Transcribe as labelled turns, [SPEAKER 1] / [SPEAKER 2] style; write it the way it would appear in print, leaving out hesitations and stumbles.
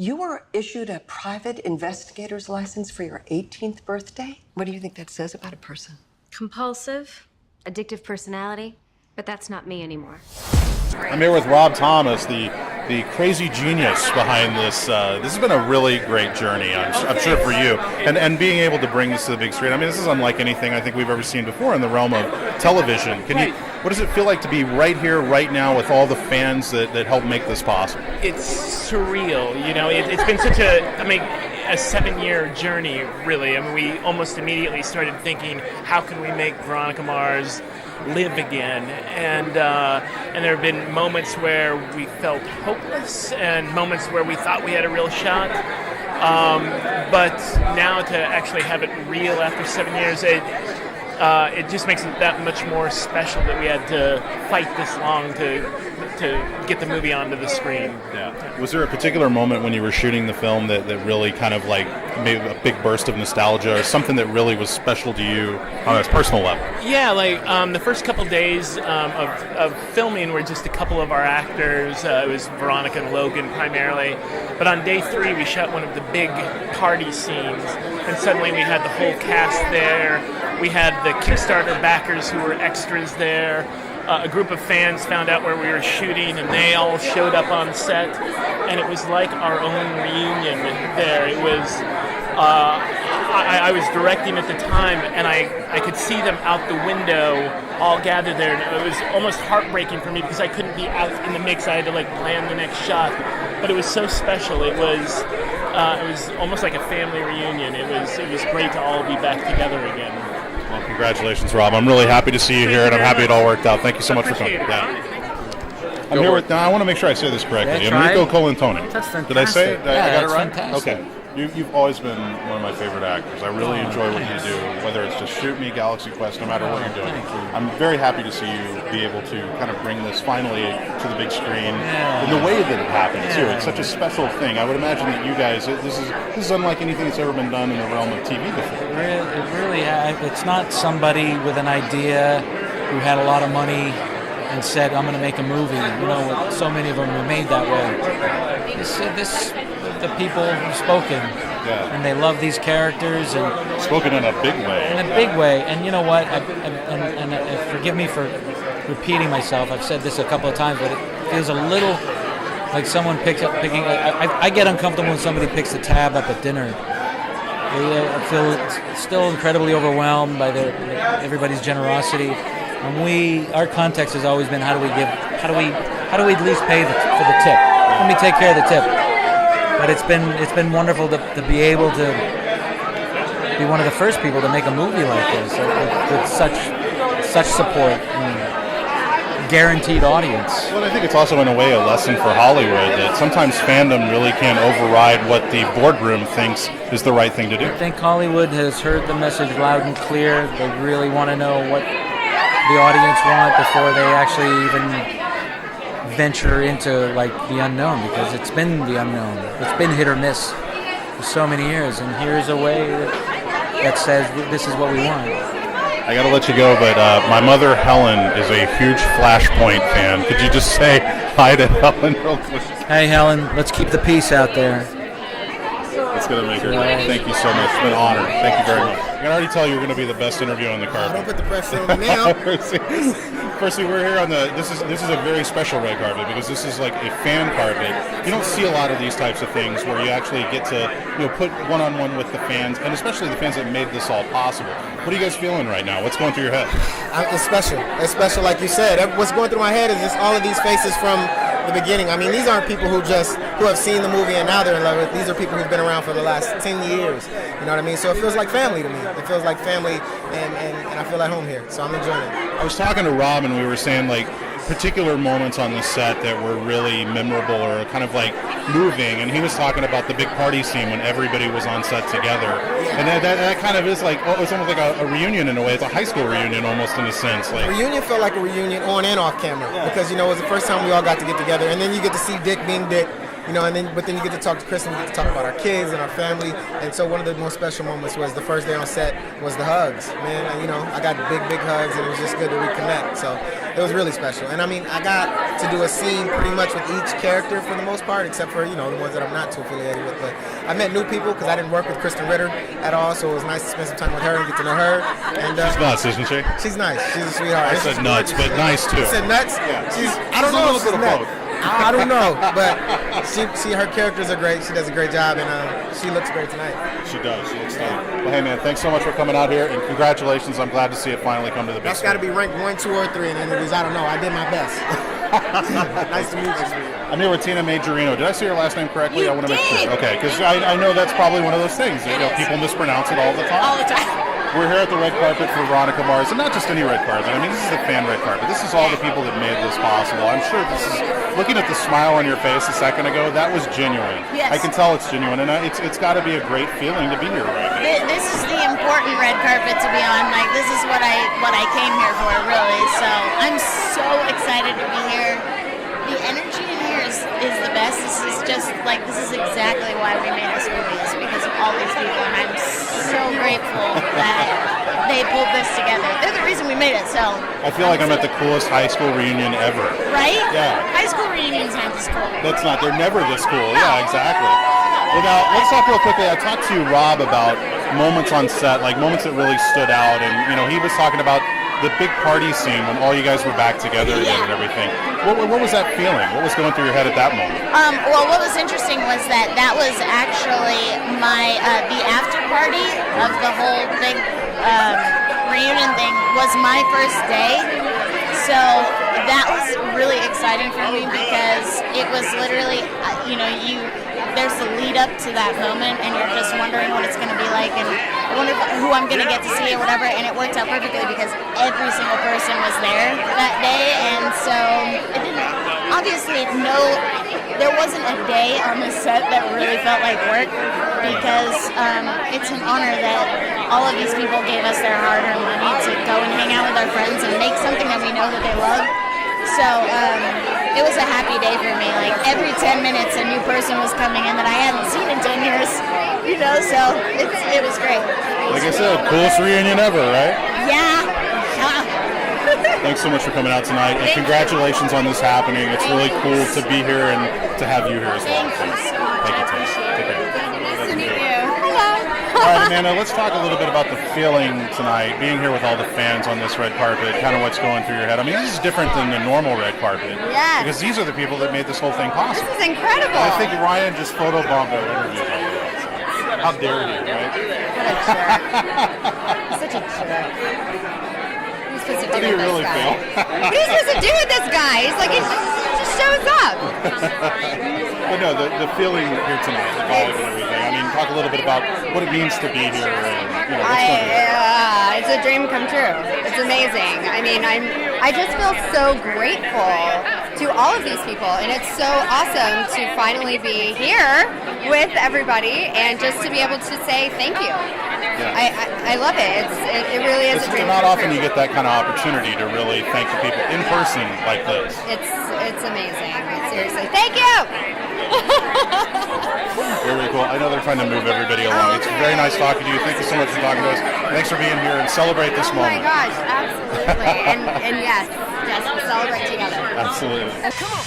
[SPEAKER 1] You were issued a private investigator's license for your 18th birthday? What do you think that says about a person?
[SPEAKER 2] Compulsive, addictive personality, but that's not me anymore.
[SPEAKER 3] I'm here with Rob Thomas, the crazy genius behind this. This has been a really great journey, I'm sure, for you. And being able to bring this to the big screen, I mean, this is unlike anything I think we've ever seen before in the realm of television. What does it feel like to be right here, right now, with all the fans that help make this possible?
[SPEAKER 4] It's surreal, you know. It's been such a 7-year journey, really. I mean, we almost immediately started thinking, how can we make Veronica Mars live again? And there have been moments where we felt hopeless and moments where we thought we had a real shot. But now to actually have it real after 7 years, it just makes it that much more special that we had to fight this long to get the movie onto the screen.
[SPEAKER 3] Yeah. Was there a particular moment when you were shooting the film that really kind of like made a big burst of nostalgia, or something that really was special to you on a personal level?
[SPEAKER 4] Yeah, like the first couple days of filming were just a couple of our actors. It was Veronica and Logan primarily. But on day 3, we shot one of the big party scenes, and suddenly we had the whole cast there. We had the Kickstarter backers who were extras there. A group of fans found out where we were shooting, and they all showed up on set, and it was like our own reunion there. It was, I was directing at the time, and I could see them out the window, all gathered there, and it was almost heartbreaking for me because I couldn't be out in the mix. I had to plan the next shot, but it was so special. It was almost like a family reunion. It was great to all be back together again.
[SPEAKER 3] Well, congratulations, Rob. I'm really happy to see you here, and I'm happy it all worked out. Thank you so much for coming. Yeah. I'm here with, now I want to make sure I say this correctly, Enrico Colantoni.
[SPEAKER 5] That's fantastic.
[SPEAKER 3] Did I say it? I got it right?
[SPEAKER 5] Fantastic.
[SPEAKER 3] Okay. You've always been one of my favorite actors. I really enjoy what you do, whether it's just Shoot Me, Galaxy Quest, no matter what you're doing. I'm very happy to see you be able to kind of bring this finally to the big screen in the way that it happened, too. It's such a special thing. I would imagine that you guys, this is unlike anything that's ever been done in the realm of TV before.
[SPEAKER 5] It really, it's not somebody with an idea who had a lot of money and said, I'm going to make a movie. You know, so many of them were made that way. The people have spoken, and they love these characters, and
[SPEAKER 3] spoken in a big way.
[SPEAKER 5] In a big way, and you know what? And forgive me for repeating myself. I've said this a couple of times, but it feels a little like someone picking. I get uncomfortable when somebody picks the tab up at dinner. I feel still incredibly overwhelmed by everybody's generosity, and our context has always been how do we at least pay for the tip? Let me take care of the tip. But it's been wonderful to be able to be one of the first people to make a movie like this with such support and guaranteed audience.
[SPEAKER 3] Well, I think it's also in a way a lesson for Hollywood that sometimes fandom really can't override what the boardroom thinks is the right thing to do.
[SPEAKER 5] I think Hollywood has heard the message loud and clear. They really want to know what the audience want before they actually even venture into the unknown, because it's been the unknown. It's been hit or miss for so many years, and here's a way that says this is what we want.
[SPEAKER 3] I got to let you go, but my mother Helen is a huge Flashpoint fan. Could you just say hi to Helen real quick?
[SPEAKER 5] Hey Helen, let's keep the peace out there.
[SPEAKER 3] It's going to make her day. Thank you so much. It's been an honor. Thank you very much. I can already tell you're going to be the best interview on the carpet.
[SPEAKER 6] Don't put the pressure on me now.
[SPEAKER 3] Firstly, we're here on this is a very special red carpet, because this is like a fan carpet. You don't see a lot of these types of things where you actually get to put one-on-one with the fans, and especially the fans that made this all possible. What are you guys feeling right now? What's going through your head?
[SPEAKER 6] It's special. It's special, like you said. What's going through my head is just all of these faces from the beginning. I mean, these aren't people who have seen the movie and now they're in love with it. These are people who've been around for the last 10 years. You know what I mean? So it feels like family to me. It feels like family, and I feel at home here. So I'm enjoying it.
[SPEAKER 3] I was talking to Rob, and we were saying particular moments on the set that were really memorable or kind of moving, and he was talking about the big party scene when everybody was on set together, and that kind of is it's almost like a reunion in a way. It's a high school reunion almost in a sense.
[SPEAKER 6] Reunion felt like a reunion on and off camera, because it was the first time we all got to get together, and then you get to see Dick being Dick. But then you get to talk to Chris, and we get to talk about our kids and our family. And so one of the most special moments was the first day on set was the hugs, man. I got big hugs, and it was just good to reconnect. So It was really special. And I mean, I got to do a scene pretty much with each character for the most part, except for, the ones that I'm not too affiliated with. But I met new people because I didn't work with Kristen Ritter at all, so it was nice to spend some time with her and get to know her. And
[SPEAKER 3] She's nuts, isn't she?
[SPEAKER 6] she's nice. She's a sweetheart.
[SPEAKER 3] I said nuts, but nice too.
[SPEAKER 6] You said nuts?
[SPEAKER 3] Yeah.
[SPEAKER 6] I don't
[SPEAKER 3] She's a
[SPEAKER 6] know
[SPEAKER 3] little
[SPEAKER 6] if
[SPEAKER 3] bit
[SPEAKER 6] she's
[SPEAKER 3] of
[SPEAKER 6] nuts.
[SPEAKER 3] both.
[SPEAKER 6] I don't know, but her characters are great. She does a great job, and she looks great tonight.
[SPEAKER 3] She does. She looks stunning. Well, hey, man, thanks so much for coming out here, and congratulations. I'm glad to see it finally come to the big
[SPEAKER 6] That's got to
[SPEAKER 3] screen.
[SPEAKER 6] be ranked 1, 2, or 3 in interviews. I don't know. I did my best. Nice to meet you.
[SPEAKER 3] I'm here with Tina Majorino. Did I say your last name correctly?
[SPEAKER 7] You
[SPEAKER 3] I want to make
[SPEAKER 7] did.
[SPEAKER 3] sure. Okay, because I know that's probably one of those things. People mispronounce it all the time.
[SPEAKER 7] All the time.
[SPEAKER 3] We're here at the red carpet for Veronica Mars, and not just any red carpet. I mean, this is the fan red carpet. This is all the people that made this possible. I'm sure this is, looking at the smile on your face a second ago, that was genuine.
[SPEAKER 7] Yes.
[SPEAKER 3] I can tell it's genuine, and it's got to be a great feeling to be here right now.
[SPEAKER 7] This is the important red carpet to be on. Like, this is what I came here for, really. So I'm so excited to be here. The energy in here is the best. This is exactly why we made this movie, is because of all these people, and I'm so grateful that they pulled this together. They're the reason we made it. So
[SPEAKER 3] I feel like I'm at the coolest high school reunion ever.
[SPEAKER 7] right?
[SPEAKER 3] Yeah.
[SPEAKER 7] High school reunions aren't this cool.
[SPEAKER 3] That's not, they're never this cool. Yeah, exactly. Well, now, let's talk real quickly. I talked to Rob about moments on set, like moments that really stood out, and, he was talking about the big party scene when all you guys were back together again and everything. What was that feeling? What was going through your head at that moment?
[SPEAKER 7] Well, what was interesting was that was actually the after party of the whole big reunion thing was my first day. So that was really exciting for me because it was literally, there's the lead up to that moment, and you're just wondering what it's going to be like, and I wonder who I'm going to get to see or whatever. And it worked out perfectly because every single person was there that day, and so it didn't. Obviously, there wasn't a day on the set that really felt like work because it's an honor that all of these people gave us their hard-earned money to go and hang out with our friends and make something that we know that they love. So it was a happy day for me. Like every 10 minutes, a new person was coming in that I hadn't seen in 10 years. So it was great.
[SPEAKER 3] Like I said, coolest reunion ever, right?
[SPEAKER 7] Yeah.
[SPEAKER 3] Thanks so much for coming out tonight, and congratulations on this happening. It's really cool to be here and to have you here as well.
[SPEAKER 7] Thank you so much.
[SPEAKER 3] Thank you,
[SPEAKER 7] I
[SPEAKER 3] Tim.
[SPEAKER 7] appreciate
[SPEAKER 3] Take care.
[SPEAKER 7] Nice to meet you. Hello.
[SPEAKER 3] All right, Amanda, let's talk a little bit about the feeling tonight, being here with all the fans on this red carpet, kind of what's going through your head. I mean, this is different than the normal red carpet.
[SPEAKER 7] Yes.
[SPEAKER 3] Because these are the people that made this whole thing possible.
[SPEAKER 7] This is incredible.
[SPEAKER 3] I think Ryan just photobombed our interview. How dare he, right?
[SPEAKER 7] What a jerk. He's such a jerk. What are you supposed to
[SPEAKER 3] How
[SPEAKER 7] do
[SPEAKER 3] do you
[SPEAKER 7] with
[SPEAKER 3] really
[SPEAKER 7] this
[SPEAKER 3] feel?
[SPEAKER 7] guy? What are you supposed to do with this guy? He's like, he just shows up.
[SPEAKER 3] But no, the feeling here tonight, the vibe and everything. I mean, talk a little bit about what it means to be here and what's going on.
[SPEAKER 8] It's a dream come true. It's amazing. I mean, I just feel so grateful to all of these people, and it's so awesome to finally be here with everybody and just to be able to say thank you. I love it. It really is a dream
[SPEAKER 3] Not
[SPEAKER 8] come
[SPEAKER 3] often
[SPEAKER 8] true.
[SPEAKER 3] you get that kind of opportunity to really thank the people in person like this.
[SPEAKER 8] It's amazing. Seriously, thank you.
[SPEAKER 3] Very cool. I know they're trying to move everybody along. It's very nice talking to you. Thank you so much for talking to us. Thanks for being here and celebrate this
[SPEAKER 8] Oh my
[SPEAKER 3] moment.
[SPEAKER 8] gosh, absolutely. And yes, we'll celebrate together.
[SPEAKER 3] Absolutely.
[SPEAKER 8] Come on.